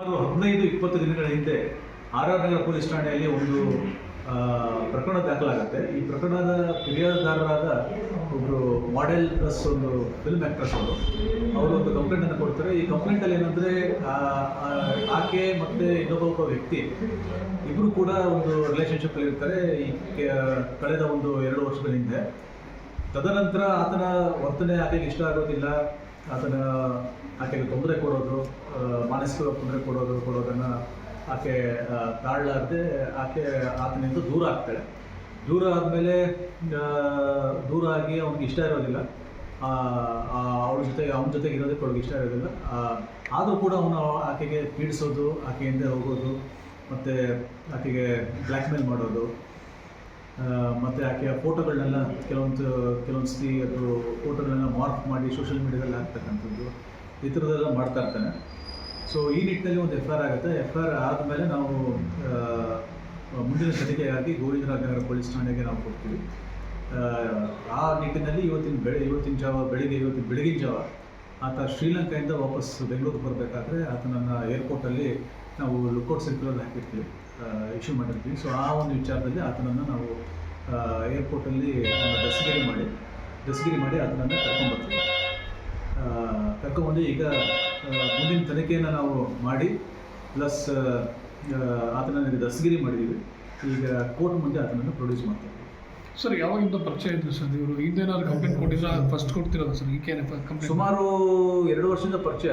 15-20 ದಿನಗಳ ಹಿಂದೆ ಆರ್.ಆರ್. ನಗರ ಪೊಲೀಸ್ ಠಾಣೆಯಲ್ಲಿ ಒಂದು ಪ್ರಕರಣ ದಾಖಲಾಗುತ್ತೆ. ಈ ಪ್ರಕರಣದ ಫಿರ್ಯಾದುದಾರರಾದ ಒಬ್ಬರು ಮಾಡೆಲ್ ಪ್ಲಸ್ ಒಂದು ಫಿಲ್ಮ್ ಆ್ಯಕ್ಟ್ರೆಸ್ ಅವರು ಒಂದು ಕಂಪ್ಲೇಂಟನ್ನು ಕೊಡ್ತಾರೆ. ಈ ಕಂಪ್ಲೇಂಟಲ್ಲಿ ಏನಂದರೆ ಆಕೆ ಮತ್ತು ಇನ್ನೊಬ್ಬ ವ್ಯಕ್ತಿ ಇಬ್ಬರು ಕೂಡ ಒಂದು ರಿಲೇಷನ್ಶಿಪ್ಪಲ್ಲಿ ಇರ್ತಾರೆ ಈ ಕಳೆದ ಒಂದು 2 ವರ್ಷಗಳ ಹಿಂದೆ. ತದನಂತರ ಆತನ ವರ್ತನೆ ಆಕೆಗೆ ಇಷ್ಟ ಆಗೋದಿಲ್ಲ. ಆಕೆಗೆ ತೊಂದರೆ ಕೊಡೋದು, ಮಾನಸಿಕ ತೊಂದರೆ ಕೊಡೋದನ್ನು ಆಕೆ ತಾಳಲಾರದೆ ಆತನಿಂದ ದೂರ ಆಗ್ತಾಳೆ. ದೂರ ಆದಮೇಲೆ ದೂರ ಆಗಿ ಅವ್ನಿಗೆ ಇಷ್ಟ ಇರೋದಿಲ್ಲ, ಅವನ ಜೊತೆಗೆ ಇರೋದಕ್ಕೆ ಅವ್ಳಿಗೆ ಇಷ್ಟ ಇರೋದಿಲ್ಲ. ಆದರೂ ಕೂಡ ಅವನು ಆಕೆಗೆ ಪೀಡಿಸೋದು, ಆಕೆಯಿಂದ ಹೋಗೋದು, ಮತ್ತು ಆಕೆಗೆ ಬ್ಲ್ಯಾಕ್ ಮೇಲ್ ಮಾಡೋದು, ಮತ್ತು ಆಕೆಯ ಫೋಟೋಗಳನ್ನೆಲ್ಲ ಕೆಲವೊಂದು ಸತಿ ಅದು ಫೋಟೋಗಳನ್ನೆಲ್ಲ ಮಾರ್ಕ್ ಮಾಡಿ ಸೋಷಿಯಲ್ ಮೀಡಿಯಾದಲ್ಲಿ ಹಾಕ್ತಕ್ಕಂಥದ್ದು, ಈ ಥರದ್ದೆಲ್ಲ ಮಾಡ್ತಾ ಇರ್ತಾನೆ. ಸೊ ಈ ನಿಟ್ಟಿನಲ್ಲಿ ಒಂದು FIR ಆಗುತ್ತೆ. FIR ಆದಮೇಲೆ ನಾವು ಮುಂದಿನ ತನಿಖೆಗಾಗಿ ಗೋವಿಂದರಾಜನಗರ ಪೊಲೀಸ್ ಠಾಣೆಗೆ ನಾವು ಕೊಡ್ತೀವಿ. ಆ ನಿಟ್ಟಿನಲ್ಲಿ ಇವತ್ತಿನ ಬೆಳಗಿನ ಜಾವ ಆತ ಶ್ರೀಲಂಕಾದಿಂದ ವಾಪಸ್ ಬೆಂಗಳೂರಿಗೆ ಬರಬೇಕಾದ್ರೆ ಆತನನ್ನು ಏರ್ಪೋರ್ಟಲ್ಲಿ ನಾವು ಲುಕ್ಔಟ್ ಸರ್ಕ್ಯುಲರ್ ಹಾಕಿರ್ತೀವಿ, ಇಶ್ಯೂ ಮಾಡಿರ್ತೀವಿ. ಸೊ ಆ ಒಂದು ವಿಚಾರದಲ್ಲಿ ಆತನನ್ನು ನಾವು ಏರ್ಪೋರ್ಟಲ್ಲಿ ದಸ್ಗಿರಿ ಮಾಡಿ ಆತನನ್ನು ಕರ್ಕೊಂಡ್ಬಂದು ಈಗ ಮುಂದಿನ ತನಿಖೆಯನ್ನು ನಾವು ಮಾಡಿ ಪ್ಲಸ್ ಆತನನ್ನು ದಸ್ಗಿರಿ ಮಾಡಿದ್ದೀವಿ. ಈಗ ಕೋರ್ಟ್ ಮುಂದೆ ಆತನನ್ನು ಪ್ರೊಡ್ಯೂಸ್ ಮಾಡ್ತೀವಿ. ಸರ್, ಯಾವಾಗಿಂದ ಪರಿಚಯ ಇದ್ರು ಸರ್ ಇವರು? ಹಿಂದೇನಾದ್ರು ಕಂಪ್ಲೇಂಟ್ ಕೊಟ್ಟಿದ್ರೆ ಫಸ್ಟ್ ಕೊಡ್ತಿರೋದು ಸರ್? ಈಕೆ ಕಂಪ್ಲೇಂಟ್ ಸುಮಾರು 2 ವರ್ಷದಿಂದ ಪರಿಚಯ.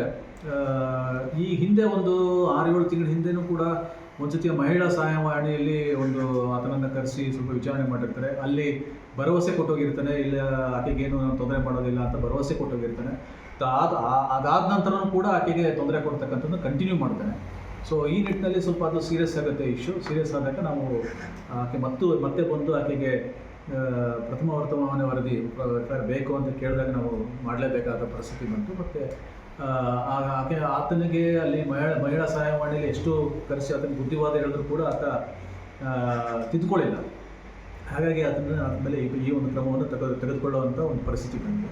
ಈ ಹಿಂದೆ ಒಂದು 6-7 ತಿಂಗಳ ಹಿಂದೆನೂ ಕೂಡ ಒಂದ್ಸತಿ ಮಹಿಳಾ ಸಹಾಯವಾಣಿಯಲ್ಲಿ ಒಂದು ಆತನನ್ನು ಕರೆಸಿ ಸ್ವಲ್ಪ ವಿಚಾರಣೆ ಮಾಡಿರ್ತಾರೆ. ಅಲ್ಲಿ ಭರವಸೆ ಕೊಟ್ಟೋಗಿರ್ತಾನೆ, ಇಲ್ಲ ಆಕೆಗೇನು ತೊಂದರೆ ಮಾಡೋದಿಲ್ಲ ಅಂತ ಭರವಸೆ ಕೊಟ್ಟೋಗಿರ್ತಾನೆ. ಅದಾದ ನಂತರನೂ ಕೂಡ ಆಕೆಗೆ ತೊಂದರೆ ಕೊಡ್ತಕ್ಕಂಥದ್ದು ಕಂಟಿನ್ಯೂ ಮಾಡ್ತಾನೆ. ಸೊ ಈ ನಿಟ್ಟಿನಲ್ಲಿ ಸ್ವಲ್ಪ ಅದು ಸೀರಿಯಸ್ ಆಗುತ್ತೆ. ಸೀರಿಯಸ್ ಆದಾಗ ನಾವು ಆಕೆ ಮತ್ತೆ ಬಂದು ಆಕೆಗೆ ಪ್ರಥಮ ವರ್ತಮಾನ ವರದಿ ಬೇಕು ಅಂತ ಕೇಳಿದಾಗ ನಾವು ಮಾಡಲೇಬೇಕಾದ ಪರಿಸ್ಥಿತಿ ಬಂತು. ಮತ್ತು ಆತನಿಗೆ ಅಲ್ಲಿ ಮಹಿಳಾ ಸಹಾಯವಾಣಿಯಲ್ಲಿ ಎಷ್ಟು ಕರೆಸಿ ಆತನಿಗೆ ಬುದ್ಧಿವಾದ ಹೇಳಿದ್ರು ಕೂಡ ಆತ ತಿದ್ದುಕೊಳ್ಳಿಲ್ಲ. ಹಾಗಾಗಿ ಆತನ ಮೇಲೆ ಈ ಒಂದು ಕ್ರಮವನ್ನು ತೆಗೆದುಕೊಳ್ಳುವಂಥ ಒಂದು ಪರಿಸ್ಥಿತಿ ಬಂದಿದೆ.